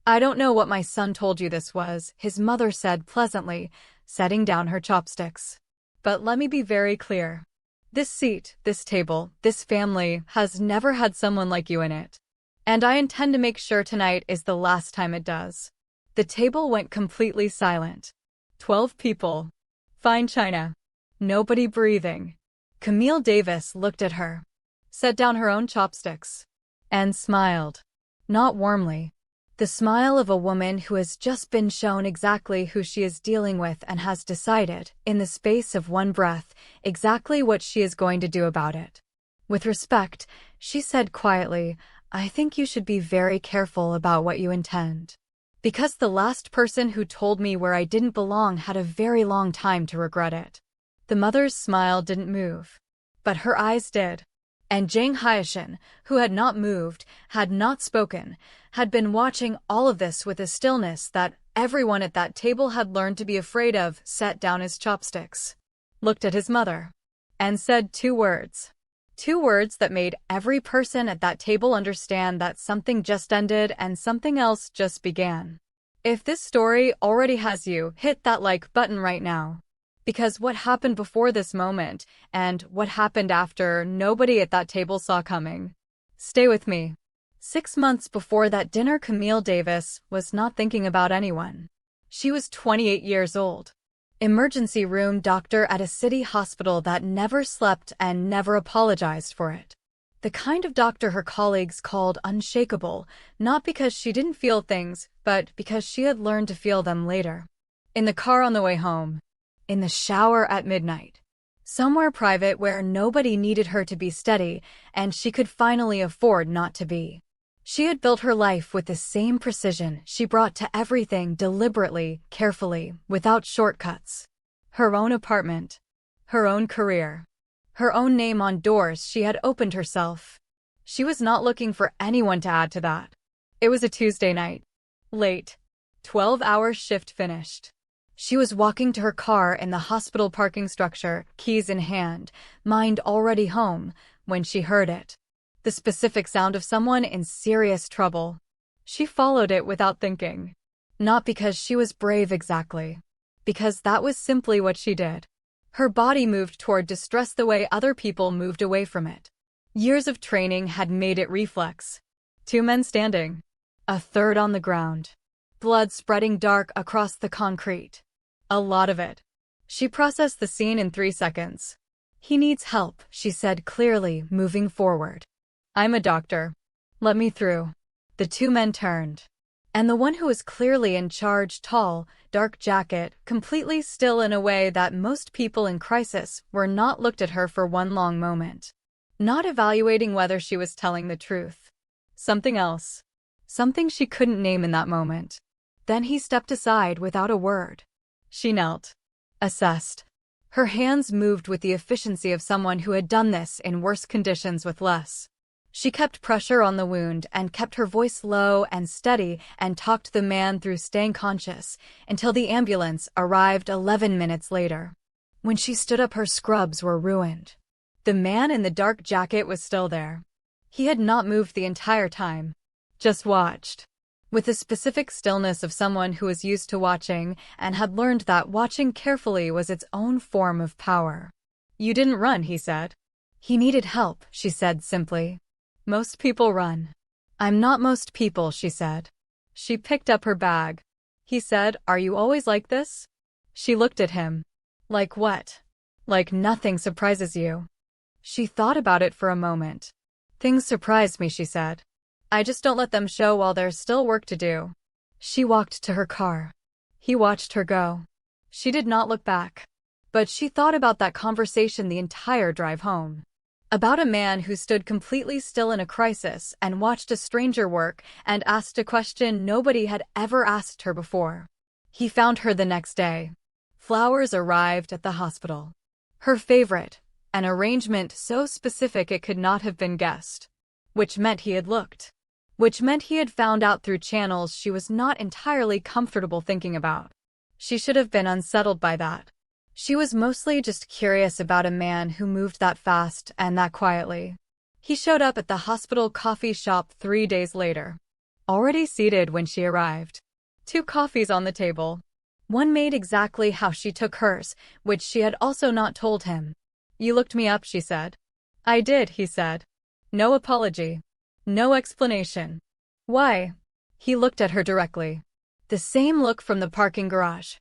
I don't know what my son told you this was, his mother said pleasantly, setting down her chopsticks. But let me be very clear. This seat, this table, this family has never had someone like you in it. And I intend to make sure tonight is the last time it does. The table went completely silent. 12 people. Fine china. Nobody breathing. Camille Davis looked at her, set down her own chopsticks, and smiled. Not warmly. The smile of a woman who has just been shown exactly who she is dealing with and has decided, in the space of one breath, exactly what she is going to do about it. With respect, she said quietly, I think you should be very careful about what you intend. Because the last person who told me where I didn't belong had a very long time to regret it. The mother's smile didn't move. But her eyes did. And Jang Hyashin, who had not moved, had not spoken, had been watching all of this with a stillness that everyone at that table had learned to be afraid of, set down his chopsticks, looked at his mother, and said 2 words. 2 words that made every person at that table understand that something just ended and something else just began. If this story already has you, hit that like button right now. Because what happened before this moment, and what happened after, nobody at that table saw coming. Stay with me. 6 months before that dinner, Camille Davis was not thinking about anyone. She was 28 years old. Emergency room doctor at a city hospital that never slept and never apologized for it. The kind of doctor her colleagues called unshakable, not because she didn't feel things, but because she had learned to feel them later. In the car on the way home. In the shower at midnight. Somewhere private where nobody needed her to be steady, and she could finally afford not to be. She had built her life with the same precision she brought to everything, deliberately, carefully, without shortcuts. Her own apartment. Her own career. Her own name on doors she had opened herself. She was not looking for anyone to add to that. It was a Tuesday night. Late. 12-hour shift finished. She was walking to her car in the hospital parking structure, keys in hand, mind already home, when she heard it. The specific sound of someone in serious trouble. She followed it without thinking. Not because she was brave exactly. Because that was simply what she did. Her body moved toward distress the way other people moved away from it. Years of training had made it reflex. 2 men standing. A third on the ground. Blood spreading dark across the concrete. A lot of it. She processed the scene in 3 seconds. He needs help, she said clearly, moving forward. I'm a doctor. Let me through. The 2 men turned. And the one who was clearly in charge, tall, dark jacket, completely still in a way that most people in crisis were not, looked at her for one long moment. Not evaluating whether she was telling the truth. Something else. Something she couldn't name in that moment. Then he stepped aside without a word. She knelt. Assessed. Her hands moved with the efficiency of someone who had done this in worse conditions with less. She kept pressure on the wound and kept her voice low and steady and talked the man through staying conscious until the ambulance arrived 11 minutes later. When she stood up, her scrubs were ruined. The man in the dark jacket was still there. He had not moved the entire time. Just watched. With the specific stillness of someone who was used to watching and had learned that watching carefully was its own form of power. You didn't run, he said. He needed help, she said simply. Most people run. I'm not most people, she said. She picked up her bag. He said, Are you always like this? She looked at him. Like what? Like nothing surprises you. She thought about it for a moment. Things surprise me, she said. I just don't let them show while there's still work to do. She walked to her car. He watched her go. She did not look back. But she thought about that conversation the entire drive home. About a man who stood completely still in a crisis and watched a stranger work and asked a question nobody had ever asked her before. He found her the next day. Flowers arrived at the hospital. Her favorite, an arrangement so specific it could not have been guessed. Which meant he had looked. Which meant he had found out through channels she was not entirely comfortable thinking about. She should have been unsettled by that. She was mostly just curious about a man who moved that fast and that quietly. He showed up at the hospital coffee shop 3 days later. already seated when she arrived. 2 coffees on the table. One made exactly how she took hers, which she had also not told him. "You looked me up," she said. "I did," he said. No apology. No explanation. "Why?" He looked at her directly. The same look from the parking garage.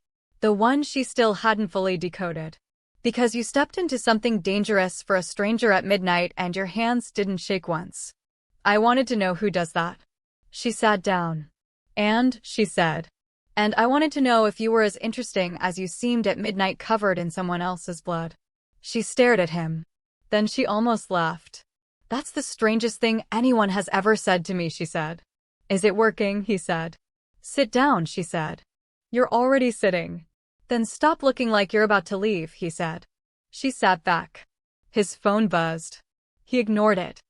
The one she still hadn't fully decoded. "Because you stepped into something dangerous for a stranger at midnight and your hands didn't shake once. I wanted to know who does that." She sat down. "And," she said, "and I wanted to know if you were as interesting as you seemed at midnight covered in someone else's blood." She stared at him. Then she almost laughed. "That's the strangest thing anyone has ever said to me," she said. "Is it working?" he said. "Sit down," she said. "You're already sitting." "Then stop looking like you're about to leave," he said. She sat back. His phone buzzed. He ignored it.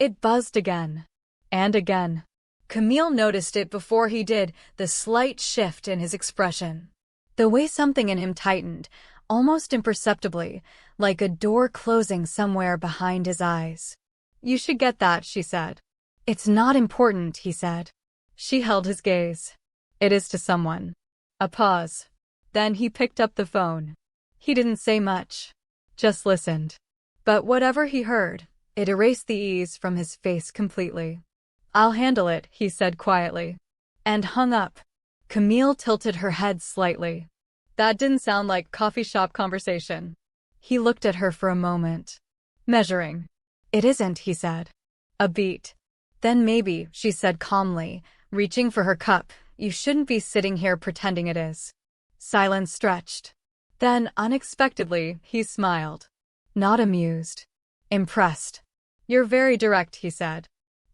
It buzzed again. And again. Camille noticed it before he did, the slight shift in his expression. The way something in him tightened, almost imperceptibly, like a door closing somewhere behind his eyes. "You should get that," she said. "It's not important," he said. She held his gaze. "It is to someone." A pause. Then he picked up the phone. He didn't say much. Just listened. But whatever he heard, it erased the ease from his face completely. "I'll handle it," he said quietly. And hung up. Camille tilted her head slightly. That didn't sound like coffee shop conversation. He looked at her for a moment. Measuring. "It isn't," he said. A beat. "Then maybe," she said calmly, reaching for her cup, "you shouldn't be sitting here pretending it is." Silence stretched. Then, unexpectedly, he smiled. Not amused. Impressed. "You're very direct," he said.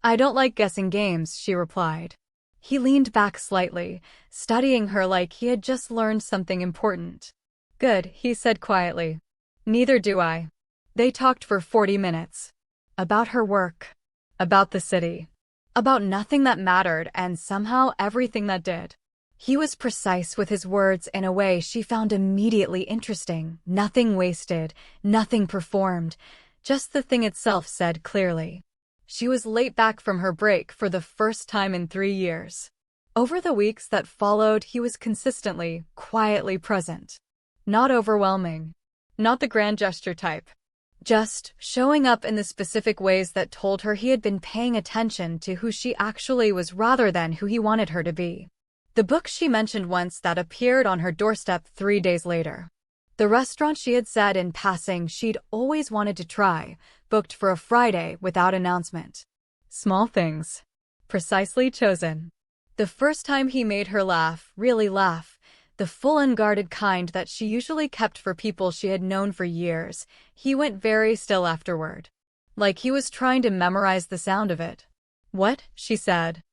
"I don't like guessing games," she replied. He leaned back slightly, studying her like he had just learned something important. "Good," he said quietly. "Neither do I." They talked for 40 minutes. About her work. About the city. About nothing that mattered and somehow everything that did. He was precise with his words in a way she found immediately interesting. Nothing wasted, nothing performed, just the thing itself said clearly. She was late back from her break for the first time in 3 years. Over the weeks that followed, he was consistently, quietly present. Not overwhelming. Not the grand gesture type. Just showing up in the specific ways that told her he had been paying attention to who she actually was rather than who he wanted her to be. The book she mentioned once that appeared on her doorstep 3 days later. The restaurant she had said in passing she'd always wanted to try, booked for a Friday without announcement. Small things. Precisely chosen. The first time he made her laugh, really laugh, the full unguarded kind that she usually kept for people she had known for years, he went very still afterward. Like he was trying to memorize the sound of it. "What?" she said.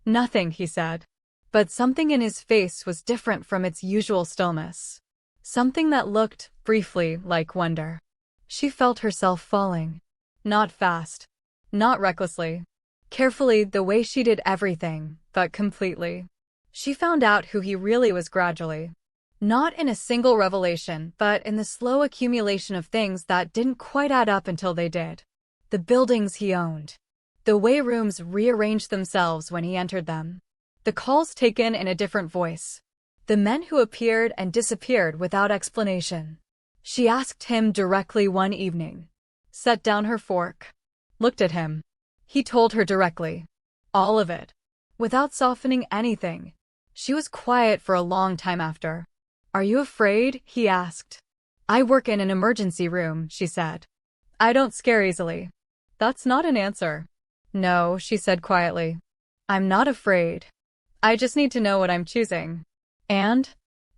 "Nothing," he said. But something in his face was different from its usual stillness. Something that looked, briefly, like wonder. She felt herself falling. Not fast. Not recklessly. Carefully, the way she did everything, but completely. She found out who he really was gradually. Not in a single revelation, but in the slow accumulation of things that didn't quite add up until they did. The buildings he owned. The way rooms rearranged themselves when he entered them. The calls taken in a different voice. The men who appeared and disappeared without explanation. She asked him directly one evening. Set down her fork. Looked at him. He told her directly. All of it. Without softening anything. She was quiet for a long time after. "Are you afraid?" he asked. "I work in an emergency room," she said. "I don't scare easily." "That's not an answer." "No," she said quietly. "I'm not afraid. I just need to know what I'm choosing." "And?"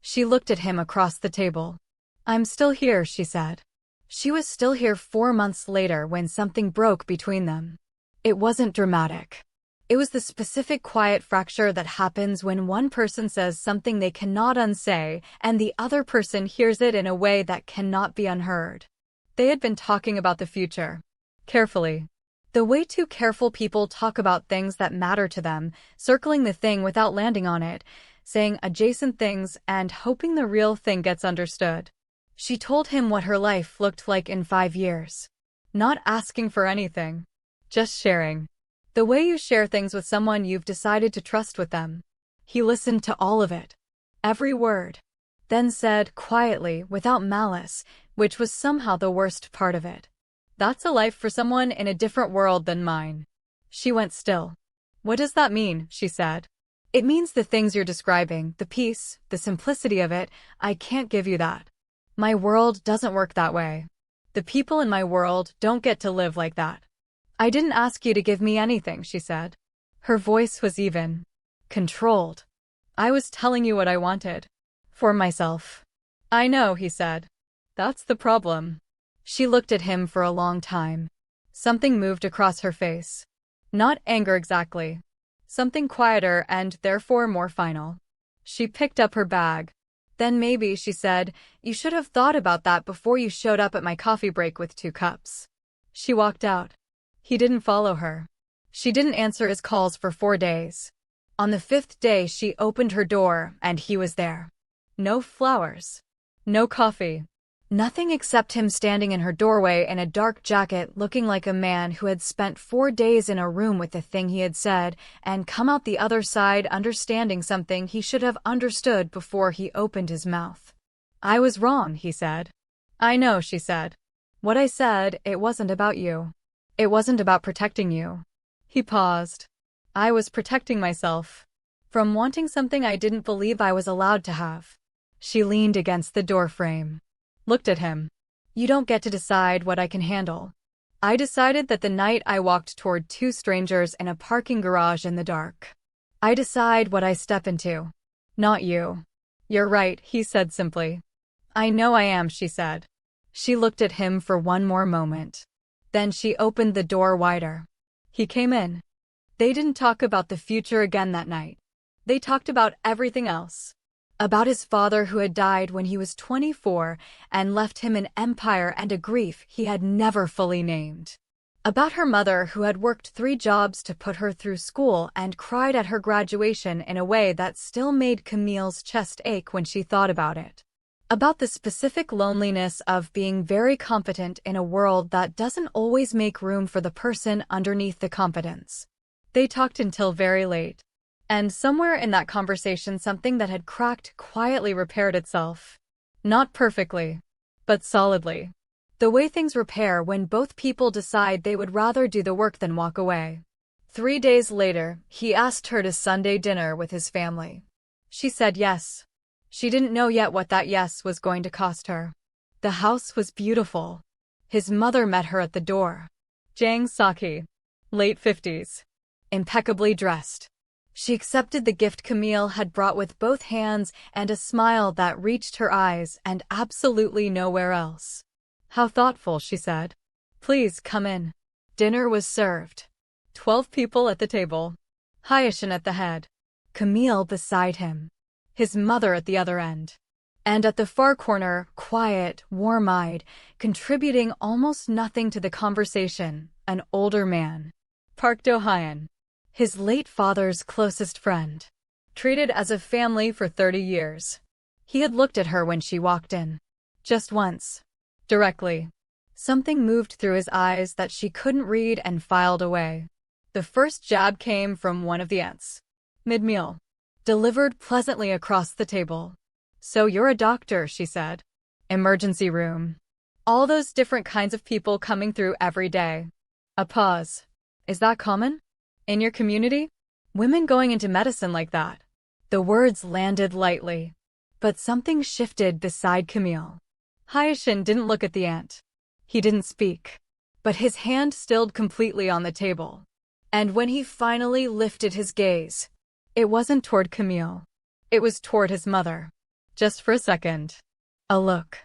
She looked at him across the table. "I'm still here," she said. She was still here 4 months later when something broke between them. It wasn't dramatic. It was the specific quiet fracture that happens when one person says something they cannot unsay and the other person hears it in a way that cannot be unheard. They had been talking about the future. Carefully. The way two careful people talk about things that matter to them, circling the thing without landing on it, saying adjacent things and hoping the real thing gets understood. She told him what her life looked like in 5 years. Not asking for anything. Just sharing. The way you share things with someone you've decided to trust with them. He listened to all of it. Every word. Then said, quietly, without malice, which was somehow the worst part of it. That's a life for someone in a different world than mine. She went still. What does that mean? She said. It means the things you're describing, the peace, the simplicity of it. I can't give you that. My world doesn't work that way. The people in my world don't get to live like that. I didn't ask you to give me anything, she said. Her voice was even. Controlled. I was telling you what I wanted. For myself. I know, he said. That's the problem. She looked at him for a long time. Something moved across her face. Not anger exactly. Something quieter and therefore more final. She picked up her bag. Then maybe, she said, you should have thought about that before you showed up at my coffee break with 2 cups. She walked out. He didn't follow her. She didn't answer his calls for 4 days. On the 5th day she opened her door and he was there. No flowers. No coffee. Nothing except him standing in her doorway in a dark jacket looking like a man who had spent 4 days in a room with the thing he had said and come out the other side understanding something he should have understood before he opened his mouth. I was wrong, he said. I know, she said. What I said, it wasn't about you. It wasn't about protecting you. He paused. I was protecting myself. From wanting something I didn't believe I was allowed to have. She leaned against the doorframe. Looked at him. You don't get to decide what I can handle. I decided that the night I walked toward 2 strangers in a parking garage in the dark. I decide what I step into. Not you. You're right, he said simply. I know I am, she said. She looked at him for one more moment. Then she opened the door wider. He came in. They didn't talk about the future again that night. They talked about everything else. About his father who had died when he was 24 and left him an empire and a grief he had never fully named. About her mother who had worked 3 jobs to put her through school and cried at her graduation in a way that still made Camille's chest ache when she thought about it. About the specific loneliness of being very competent in a world that doesn't always make room for the person underneath the competence. They talked until very late. And somewhere in that conversation something that had cracked quietly repaired itself. Not perfectly, but solidly. The way things repair when both people decide they would rather do the work than walk away. 3 days later, he asked her to Sunday dinner with his family. She said yes. She didn't know yet what that yes was going to cost her. The house was beautiful. His mother met her at the door. Jang Saki. Late 50s. Impeccably dressed. She accepted the gift Camille had brought with both hands and a smile that reached her eyes and absolutely nowhere else. How thoughtful, she said. Please come in. Dinner was served. 12 people at the table. Hyachin at the head. Camille beside him. His mother at the other end. And at the far corner, quiet, warm-eyed, contributing almost nothing to the conversation, an older man. Park Do-hyun. His late father's closest friend. Treated as a family for 30 years. He had looked at her when she walked in. Just once. Directly. Something moved through his eyes that she couldn't read and filed away. The first jab came from one of the aunts. Mid-meal. Delivered pleasantly across the table. So you're a doctor, she said. Emergency room. All those different kinds of people coming through every day. A pause. Is that common? In your community? Women going into medicine like that. The words landed lightly. But something shifted beside Camille. Hyachin didn't look at the aunt. He didn't speak. But his hand stilled completely on the table. And when he finally lifted his gaze, it wasn't toward Camille. It was toward his mother. Just for a second. A look.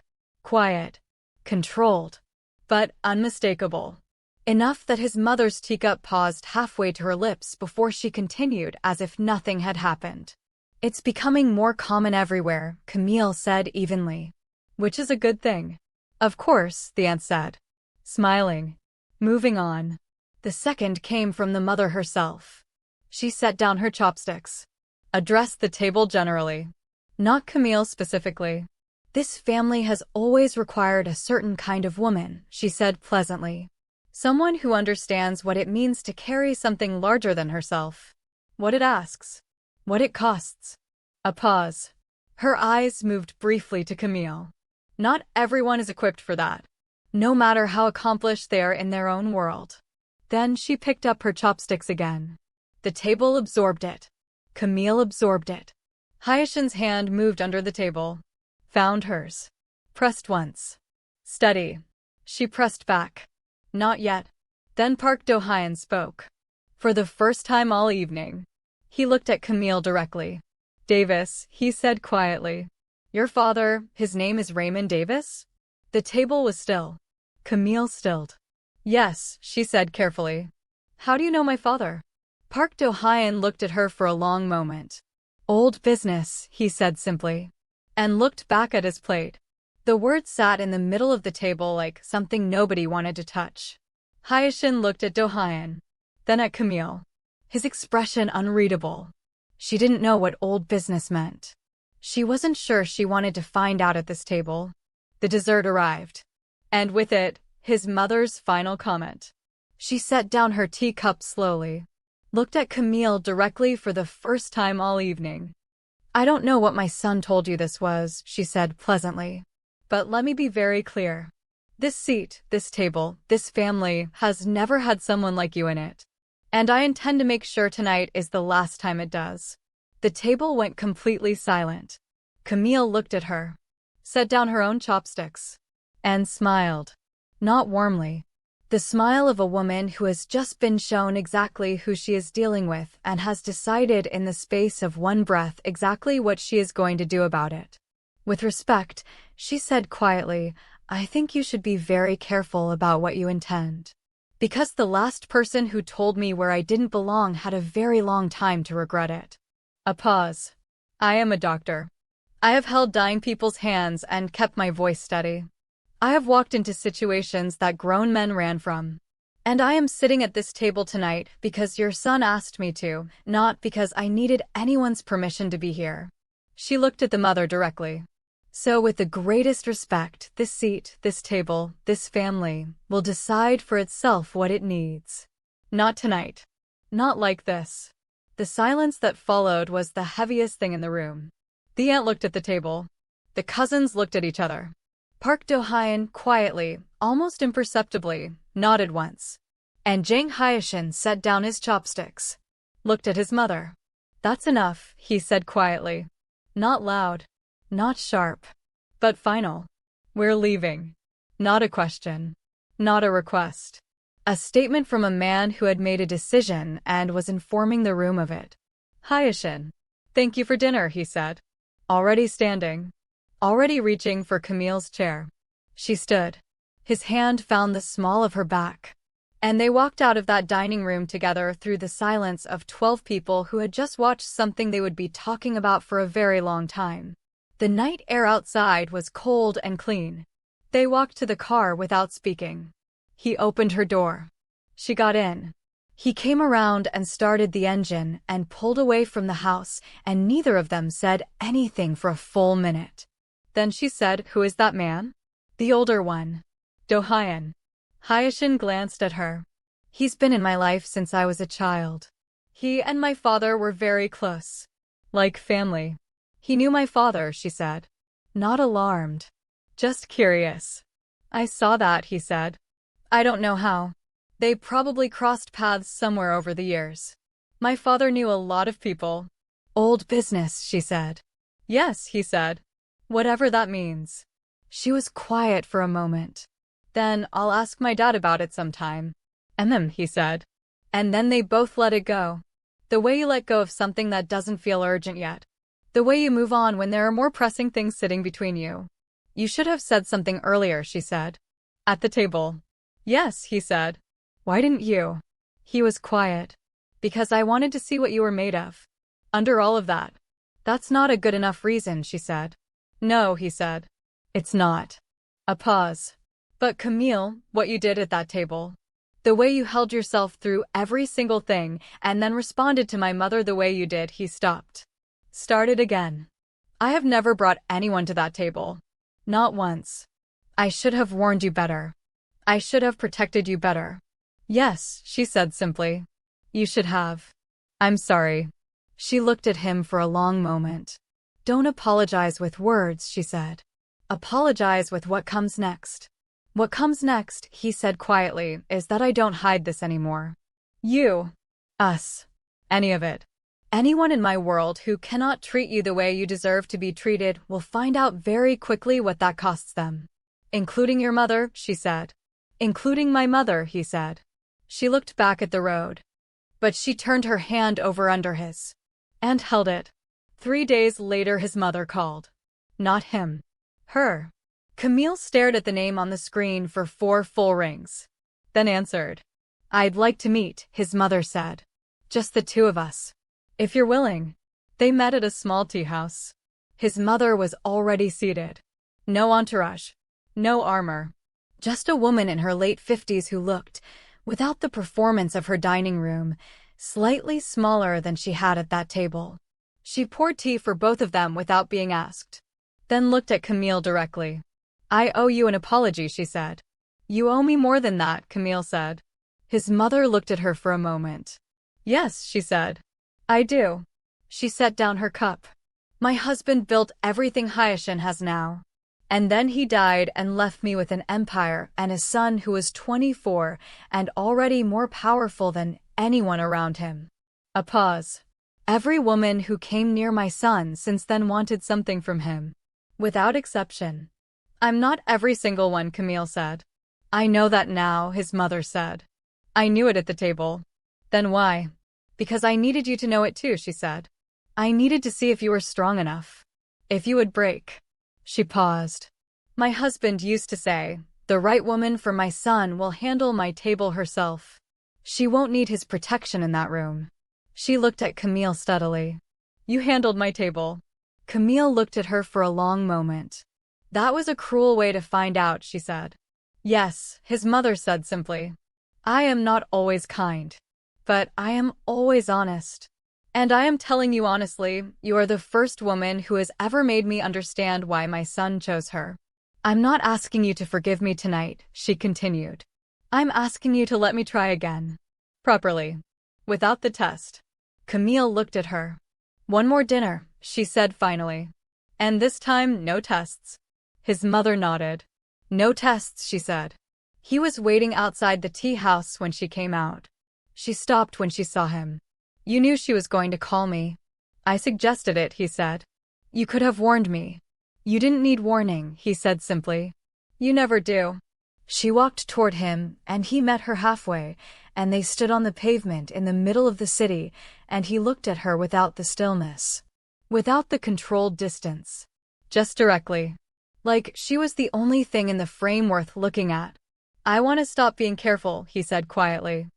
Quiet. Controlled. But unmistakable. Enough that his mother's teacup paused halfway to her lips before she continued as if nothing had happened. It's becoming more common everywhere, Camille said evenly. Which is a good thing. Of course, the aunt said. Smiling. Moving on. The second came from the mother herself. She set down her chopsticks. Addressed the table generally. Not Camille specifically. This family has always required a certain kind of woman, she said pleasantly. Someone who understands what it means to carry something larger than herself. What it asks. What it costs. A pause. Her eyes moved briefly to Camille. Not everyone is equipped for that, no matter how accomplished they are in their own world. Then she picked up her chopsticks again. The table absorbed it. Camille absorbed it. Hyacinth's hand moved under the table. Found hers. Pressed once. Steady. She pressed back. Not yet. Then Park Do-hyun spoke. For the first time all evening. He looked at Camille directly. Davis, he said quietly. Your father, his name is Raymond Davis? The table was still. Camille stilled. Yes, she said carefully. How do you know my father? Park Do-hyun looked at her for a long moment. Old business, he said simply. And looked back at his plate. The words sat in the middle of the table like something nobody wanted to touch. Hyacinth looked at Do-hyun. Then at Camille. His expression unreadable. She didn't know what old business meant. She wasn't sure she wanted to find out at this table. The dessert arrived. And with it, his mother's final comment. She set down her teacup slowly. Looked at Camille directly for the first time all evening. I don't know what my son told you this was, she said pleasantly. But let me be very clear. This seat, this table, this family has never had someone like you in it. And I intend to make sure tonight is the last time it does. The table went completely silent. Camille looked at her, set down her own chopsticks, and smiled. Not warmly. The smile of a woman who has just been shown exactly who she is dealing with and has decided in the space of one breath exactly what she is going to do about it. With respect, she said quietly, I think you should be very careful about what you intend. Because the last person who told me where I didn't belong had a very long time to regret it. A pause. I am a doctor. I have held dying people's hands and kept my voice steady. I have walked into situations that grown men ran from. And I am sitting at this table tonight because your son asked me to, not because I needed anyone's permission to be here. She looked at the mother directly. So with the greatest respect, this seat, this table, this family, will decide for itself what it needs. Not tonight. Not like this. The silence that followed was the heaviest thing in the room. The aunt looked at the table. The cousins looked at each other. Park Do-hyun quietly, almost imperceptibly, nodded once. And Jang Hyacinth set down his chopsticks. Looked at his mother. That's enough, he said quietly. Not loud. Not sharp. But final. We're leaving. Not a question. Not a request. A statement from a man who had made a decision and was informing the room of it. Hyacinth. Thank you for dinner, he said. Already standing. Already reaching for Camille's chair. She stood. His hand found the small of her back. And they walked out of that dining room together through the silence of 12 people who had just watched something they would be talking about for a very long time. The night air outside was cold and clean. They walked to the car without speaking. He opened her door. She got in. He came around and started the engine and pulled away from the house, and neither of them said anything for a full minute. Then she said, Who is that man? The older one. Do-hyun. Hyacinth glanced at her. He's been in my life since I was a child. He and my father were very close. Like family. He knew my father, she said. Not alarmed. Just curious. I saw that, he said. I don't know how. They probably crossed paths somewhere over the years. My father knew a lot of people. Old business, she said. Yes, he said. Whatever that means. She was quiet for a moment. Then I'll ask my dad about it sometime. He said. And then they both let it go. The way you let go of something that doesn't feel urgent yet. The way you move on when there are more pressing things sitting between you. You should have said something earlier, she said. At the table. Yes, he said. Why didn't you? He was quiet. Because I wanted to see what you were made of. Under all of that. That's not a good enough reason, she said. No, he said. It's not. A pause. But Camille, what you did at that table. The way you held yourself through every single thing and then responded to my mother the way you did, he stopped. Started again. I have never brought anyone to that table. Not once. I should have warned you better. I should have protected you better. Yes, she said simply. You should have. I'm sorry. She looked at him for a long moment. Don't apologize with words, she said. Apologize with what comes next. What comes next, he said quietly, is that I don't hide this anymore. You, us, any of it. Anyone in my world who cannot treat you the way you deserve to be treated will find out very quickly what that costs them. Including your mother, she said. Including my mother, he said. She looked back at the road. But she turned her hand over under his. And held it. 3 days later his mother called. Not him. Her. Camille stared at the name on the screen for 4 full rings. Then answered. I'd like to meet, his mother said. Just the 2 of us. If you're willing. They met at a small tea house. His mother was already seated. No entourage. No armor. Just a woman in her late 50s who looked, without the performance of her dining room, slightly smaller than she had at that table. She poured tea for both of them without being asked. Then looked at Camille directly. I owe you an apology, she said. You owe me more than that, Camille said. His mother looked at her for a moment. Yes, she said. I do. She set down her cup. My husband built everything Hyacinth has now. And then he died and left me with an empire and a son who was 24 and already more powerful than anyone around him. A pause. Every woman who came near my son since then wanted something from him. Without exception. I'm not every single one, Camille said. I know that now, his mother said. I knew it at the table. Then why? Because I needed you to know it too, she said. I needed to see if you were strong enough. If you would break. She paused. My husband used to say, the right woman for my son will handle my table herself. She won't need his protection in that room. She looked at Camille steadily. You handled my table. Camille looked at her for a long moment. That was a cruel way to find out, she said. Yes, his mother said simply. I am not always kind. But I am always honest. And I am telling you honestly, you are the first woman who has ever made me understand why my son chose her. I'm not asking you to forgive me tonight, she continued. I'm asking you to let me try again. Properly. Without the test. Camille looked at her. One more dinner, she said finally. And this time, no tests. His mother nodded. No tests, she said. He was waiting outside the tea house when she came out. She stopped when she saw him. You knew she was going to call me. I suggested it, he said. You could have warned me. You didn't need warning, he said simply. You never do. She walked toward him, and he met her halfway, and they stood on the pavement in the middle of the city, and he looked at her without the stillness. Without the controlled distance. Just directly. Like she was the only thing in the frame worth looking at. I want to stop being careful, he said quietly.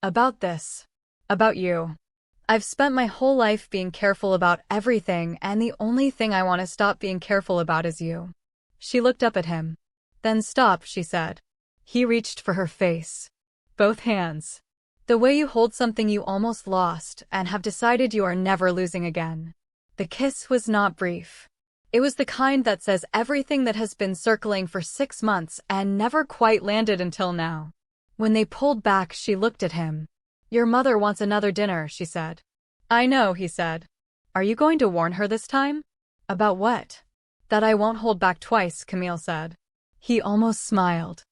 About this. About you. I've spent my whole life being careful about everything, and the only thing I want to stop being careful about is you. She looked up at him. Then stop, she said. He reached for her face. Both hands. The way you hold something you almost lost and have decided you are never losing again. The kiss was not brief. It was the kind that says everything that has been circling for 6 months and never quite landed until now. When they pulled back, she looked at him. Your mother wants another dinner, she said. I know, he said. Are you going to warn her this time? About what? That I won't hold back twice, Camille said. He almost smiled.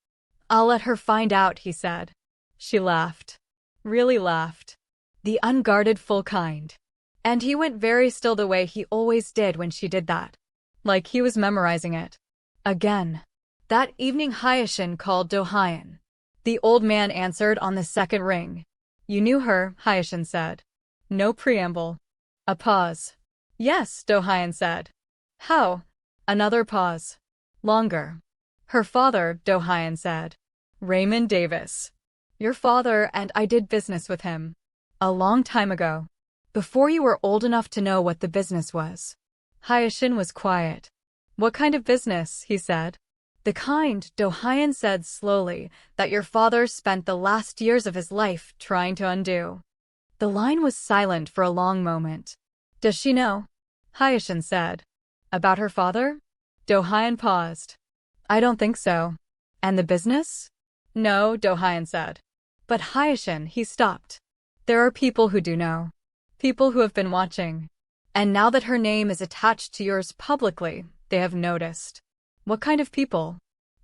I'll let her find out, he said. She laughed. Really laughed. The unguarded full kind. And he went very still the way he always did when she did that. Like he was memorizing it. Again. That evening Hyacinth called Do-hyun. The old man answered on the second ring. You knew her, Hyacinth said. No preamble. A pause. Yes, Do-hyun said. How? Another pause. Longer. Her father, Do-hyun said. Raymond Davis. Your father, and I did business with him. A long time ago. Before you were old enough to know what the business was. Hyacinth was quiet. What kind of business, he said. The kind, Do-hyun said slowly, that your father spent the last years of his life trying to undo. The line was silent for a long moment. Does she know? Hyacinth said. About her father? Do-hyun paused. I don't think so. And the business? No, Do-hyun said. But Hyashin, he stopped. There are people who do know. People who have been watching. And now that her name is attached to yours publicly, they have noticed. What kind of people?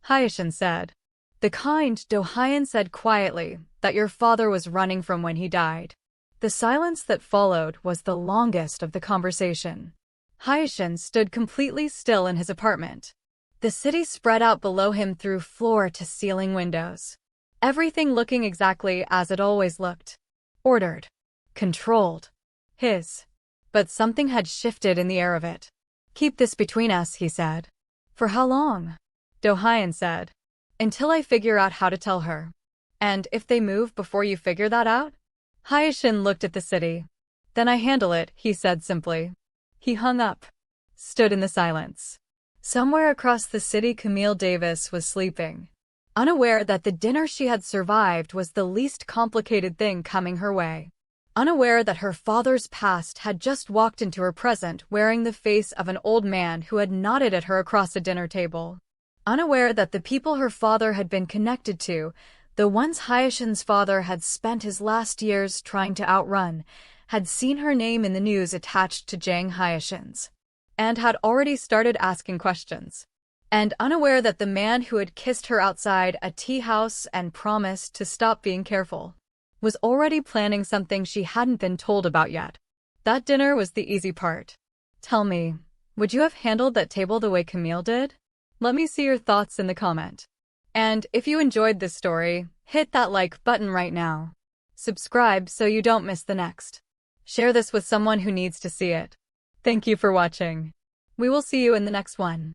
Hyashin said. The kind, Do-hyun said quietly, that your father was running from when he died. The silence that followed was the longest of the conversation. Hyashin stood completely still in his apartment. The city spread out below him through floor-to-ceiling windows. Everything looking exactly as it always looked. Ordered. Controlled. His. But something had shifted in the air of it. Keep this between us, he said. For how long? Do-hyun said. Until I figure out how to tell her. And if they move before you figure that out? Hyashin looked at the city. Then I handle it, he said simply. He hung up. Stood in the silence. Somewhere across the city, Camille Davis was sleeping. Unaware that the dinner she had survived was the least complicated thing coming her way. Unaware that her father's past had just walked into her present wearing the face of an old man who had nodded at her across a dinner table. Unaware that the people her father had been connected to, the ones Hyashin's father had spent his last years trying to outrun, had seen her name in the news attached to Jang Hyashin's, and had already started asking questions. And unaware that the man who had kissed her outside a tea house and promised to stop being careful was already planning something she hadn't been told about yet. That dinner was the easy part. Tell me, would you have handled that table the way Camille did? Let me see your thoughts in the comment. And if you enjoyed this story, hit that like button right now. Subscribe so you don't miss the next. Share this with someone who needs to see it. Thank you for watching. We will see you in the next one.